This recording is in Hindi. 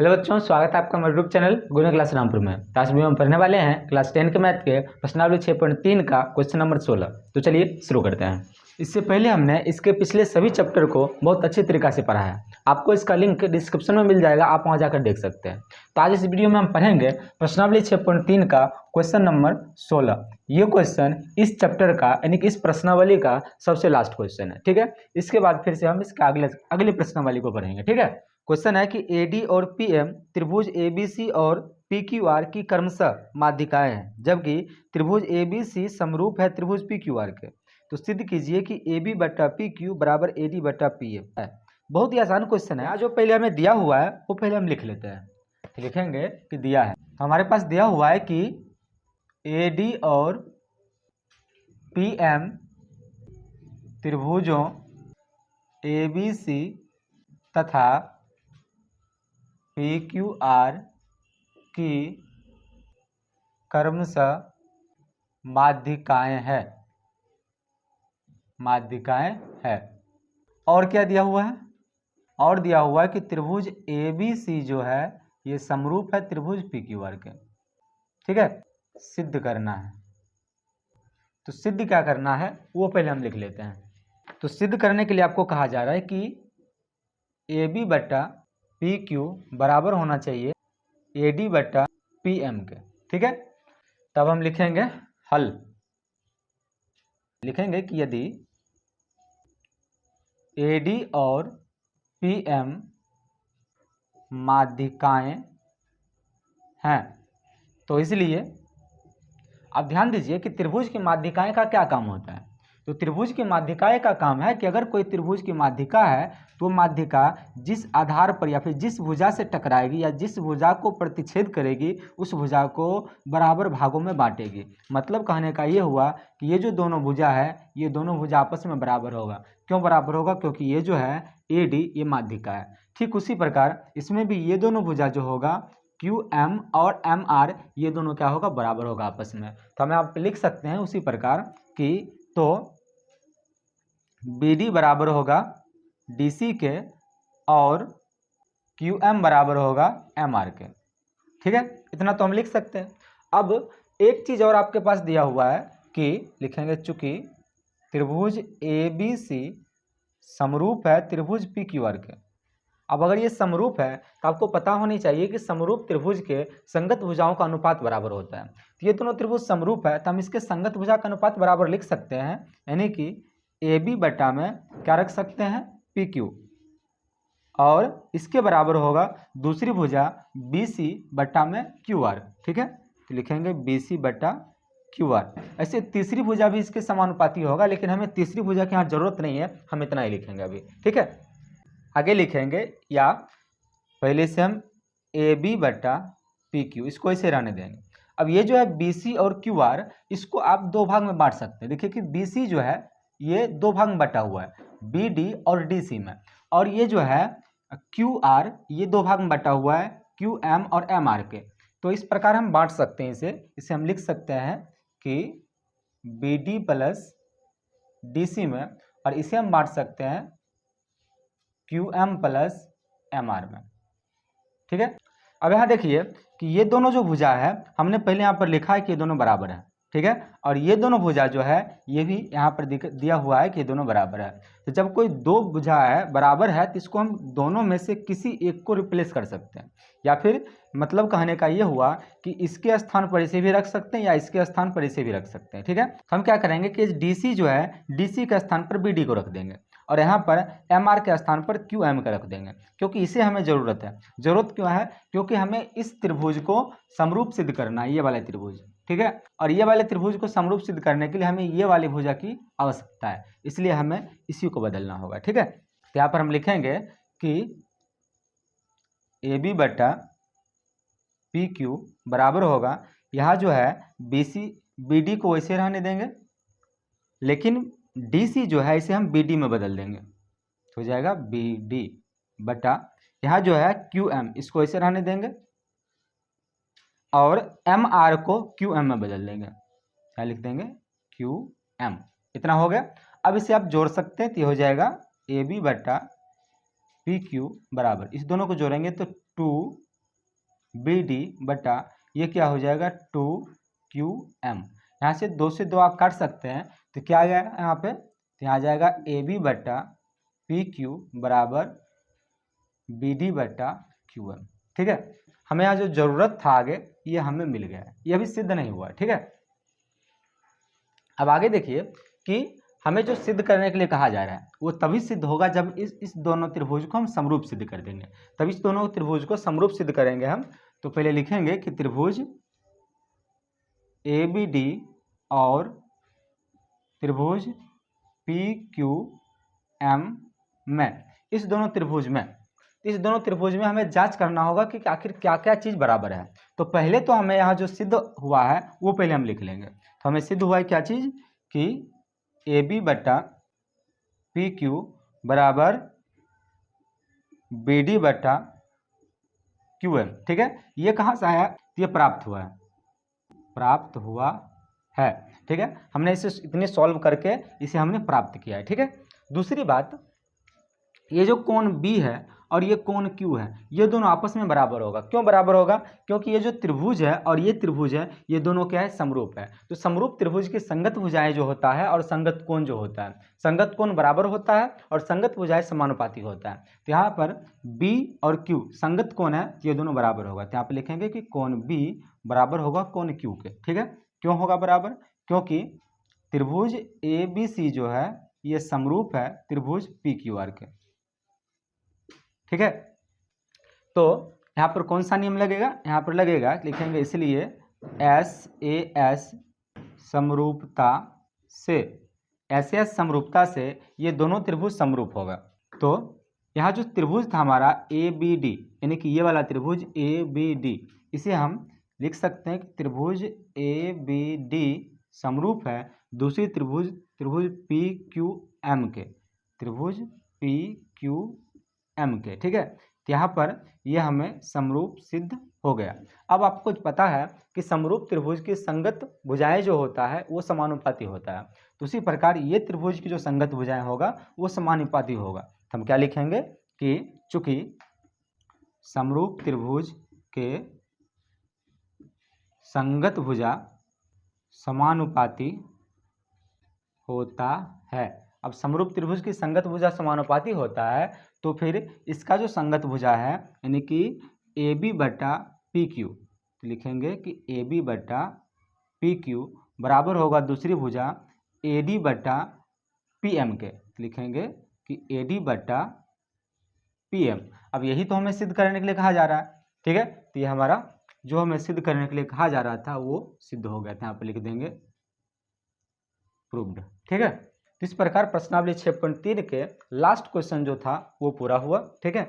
हेलो बच्चों, स्वागत है आपका हमारे यूट्यूब चैनल गुना क्लास रामपुर में। तो आज भी हम पढ़ने वाले हैं क्लास 10 के मैथ के प्रश्नावली 6.3 का क्वेश्चन नंबर 16। तो चलिए शुरू करते हैं। इससे पहले हमने इसके पिछले सभी चैप्टर को बहुत अच्छी तरीक़ा से पढ़ा है। आपको इसका लिंक डिस्क्रिप्शन में मिल जाएगा, आप वहाँ जाकर देख सकते हैं। तो आज इस वीडियो में हम पढ़ेंगे प्रश्नावली 6.3 का क्वेश्चन नंबर 16। ये क्वेश्चन इस चैप्टर का यानी कि इस प्रश्नावली का सबसे लास्ट क्वेश्चन है। ठीक है, इसके बाद फिर से हम इसका अगले प्रश्नावली को पढ़ेंगे। ठीक है, क्वेश्चन है कि AD और PM त्रिभुज ABC और PQR की क्रमशः माध्यिकाएं हैं, जबकि त्रिभुज ABC समरूप है त्रिभुज PQR के। तो सिद्ध कीजिए कि AB बटा PQ बराबर AD बटा PM है। बहुत ही आसान क्वेश्चन है। जो पहले हमें दिया हुआ है वो पहले हम लिख लेते हैं। तो लिखेंगे कि दिया है, हमारे पास दिया हुआ है कि AD और PM त्रिभुजों ABC तथा PQR की क्रमशः माध्यिकाएं है। और क्या दिया हुआ है? और दिया हुआ है कि त्रिभुज ABC जो है ये समरूप है त्रिभुज PQR के। ठीक है, सिद्ध करना है। तो सिद्ध क्या करना है वो पहले हम लिख लेते हैं। तो सिद्ध करने के लिए आपको कहा जा रहा है कि AB बटा PQ बराबर होना चाहिए AD बटा PM के। ठीक है, तब हम लिखेंगे हल। लिखेंगे कि यदि AD और PM माध्यिकाएं हैं तो इसलिए आप ध्यान दीजिए कि त्रिभुज की माध्यिकाएं का क्या काम होता है। तो त्रिभुज की माध्यिकाएं का काम है कि अगर कोई त्रिभुज की माध्यिका है तो माध्यिका जिस आधार पर या फिर जिस भुजा से टकराएगी या जिस भुजा को प्रतिच्छेद करेगी उस भुजा को बराबर भागों में बांटेगी। मतलब कहने का ये हुआ कि ये जो दोनों भुजा है ये दोनों भुजा आपस में बराबर होगा। क्यों बराबर होगा? क्योंकि ये जो है AD ये माध्यिका है। ठीक उसी प्रकार इसमें भी ये दोनों भुजा जो होगा QM और MR ये दोनों क्या होगा? बराबर होगा आपस में। तो हमें आप लिख सकते हैं उसी प्रकार कि तो BD बराबर होगा DC के और QM बराबर होगा MR के। ठीक है, इतना तो हम लिख सकते हैं। अब एक चीज़ और आपके पास दिया हुआ है कि लिखेंगे चूंकि त्रिभुज ABC समरूप है त्रिभुज PQR के। अब अगर ये समरूप है तो आपको पता होनी चाहिए कि समरूप त्रिभुज के संगत भुजाओं का अनुपात बराबर होता है। तो ये दोनों त्रिभुज समरूप है तो हम इसके संगत भुजा का अनुपात बराबर लिख सकते हैं, यानी कि AB बटा में क्या रख सकते हैं? PQ, और इसके बराबर होगा दूसरी भुजा BC बटा में QR। ठीक है, तो लिखेंगे BC बटा QR। ऐसे तीसरी भुजा भी इसके समानुपाती होगा, लेकिन हमें तीसरी भुजा की यहाँ जरूरत नहीं है, हम इतना ही लिखेंगे अभी। ठीक है, आगे लिखेंगे या पहले से हम AB बटा PQ इसको ऐसे रहने देंगे। अब ये जो है BC और QR इसको आप दो भाग में बांट सकते हैं। देखिए कि BC जो है ये दो भाग में बटा हुआ है, BD और DC में, और ये जो है QR ये दो भाग में बटा हुआ है QM और MR के। तो इस प्रकार हम बांट सकते हैं इसे हम लिख सकते हैं कि BD प्लस DC में, और इसे हम बांट सकते हैं QM प्लस MR में। ठीक है, अब यहाँ देखिए कि ये दोनों जो भुजा है हमने पहले यहाँ पर लिखा है कि ये दोनों बराबर है। ठीक है, और ये दोनों भुजा जो है ये भी यहाँ पर दिया हुआ है कि ये दोनों बराबर है। तो जब कोई दो भुजा है बराबर है तो इसको हम दोनों में से किसी एक को रिप्लेस कर सकते हैं, या फिर मतलब कहने का ये हुआ कि इसके स्थान पर इसे भी रख सकते हैं या इसके स्थान पर इसे भी रख सकते हैं। ठीक है, तो हम क्या करेंगे कि DC जो है DC के स्थान पर BD को रख देंगे और यहाँ पर MR के स्थान पर QM का रख देंगे, क्योंकि इसे हमें ज़रूरत है। ज़रूरत क्यों है? क्योंकि हमें इस त्रिभुज को समरूप सिद्ध करना है, ये वाला त्रिभुज। ठीक है, और ये वाले त्रिभुज को समरूप सिद्ध करने के लिए हमें ये वाली भुजा की आवश्यकता है, इसलिए हमें इसी को बदलना होगा। ठीक है, तो यहाँ पर हम लिखेंगे कि AB बटा PQ बराबर होगा, यहाँ जो है BC BD को वैसे रहने देंगे, लेकिन DC जो है इसे हम BD में बदल देंगे, हो जाएगा BD बटा यहाँ जो है QM इसको ऐसे रहने देंगे और MR को QM में बदल देंगे, क्या लिख देंगे? QM। इतना हो गया। अब इसे आप जोड़ सकते हैं तो ये हो जाएगा AB बटा PQ बराबर, इस दोनों को जोड़ेंगे तो बी डी बटा ये क्या हो जाएगा 2QM। यहाँ से 2 से 2 आप काट सकते हैं तो क्या आ गया यहाँ पे, तो यहाँ आ जाएगा AB बटा PQ बराबर BD बटा QM। ठीक है, हमें यहाँ जो जरूरत था आगे ये हमें मिल गया है, ये अभी सिद्ध नहीं हुआ है। ठीक है, अब आगे देखिए कि हमें जो सिद्ध करने के लिए कहा जा रहा है वो तभी सिद्ध होगा जब इस दोनों त्रिभुज को हम समरूप सिद्ध कर देंगे। तब इस दोनों त्रिभुज को समरूप सिद्ध करेंगे हम। तो पहले लिखेंगे कि त्रिभुज ABD और त्रिभुज PQM में, इस दोनों त्रिभुज में हमें जांच करना होगा कि आखिर क्या क्या चीज़ बराबर है। तो पहले तो हमें यहाँ जो सिद्ध हुआ है वो पहले हम लिख लेंगे। तो हमें सिद्ध हुआ है क्या चीज़ कि AB बटा PQ बराबर BD बटा QM। ठीक है, ये कहाँ से आया, ये प्राप्त हुआ है। ठीक है, हमने इसे इतने सॉल्व करके इसे हमने प्राप्त किया है। ठीक है, दूसरी बात, ये जो कोण B है और ये कोण Q है ये दोनों आपस में बराबर होगा। क्यों बराबर होगा, क्योंकि ये जो त्रिभुज है और ये त्रिभुज है ये दोनों क्या है, समरूप है। तो समरूप त्रिभुज की संगत भुजाएं जो होता है और संगत कोण जो होता है, संगत कोण बराबर होता है और संगत भुजाएं समानुपाती होता है। तो यहाँ पर B और Q संगत कोण है, ये दोनों बराबर होगा। तो यहाँ पर लिखेंगे कि कोण B बराबर होगा कोण Q के। ठीक है, क्यों होगा बराबर, क्योंकि त्रिभुज ABC जो है ये समरूप है त्रिभुज PQR के। ठीक है, तो यहाँ पर कौन सा नियम लगेगा, यहाँ पर लगेगा, लिखेंगे इसलिए SAS समरूपता से ये दोनों त्रिभुज समरूप होगा। तो यहाँ जो त्रिभुज था हमारा ABD यानी कि ये वाला त्रिभुज ABD, इसे हम लिख सकते हैं कि त्रिभुज ABD समरूप है दूसरी त्रिभुज PQM के, त्रिभुज PQM के। ठीक है, तो यहाँ पर यह हमें समरूप सिद्ध हो गया। अब आपको पता है कि समरूप त्रिभुज की संगत भुजाएं जो होता है वो समानुपाती होता है। तो उसी प्रकार ये त्रिभुज की जो संगत भुजाएं होगा वो समानुपाती होगा। तो हम क्या लिखेंगे कि चूंकि समरूप त्रिभुज के संगत भुजा समानुपाती होता है। अब समरूप त्रिभुज की संगत भुजा समानुपाती होता है तो फिर इसका जो संगत भुजा है यानी कि AB बटा PQ, तो लिखेंगे कि AB बटा PQ बराबर होगा दूसरी भुजा AD बटा PM के, तो लिखेंगे कि AD बटा PM। अब यही तो हमें सिद्ध करने के लिए कहा जा रहा है। ठीक है, तो ये हमारा जो हमें सिद्ध करने के लिए कहा जा रहा था वो सिद्ध हो गया था। यहाँ पर लिख देंगे प्रूव्ड। ठीक है, तो इस प्रकार प्रश्नावली 6.3 के लास्ट क्वेश्चन जो था वो पूरा हुआ। ठीक है।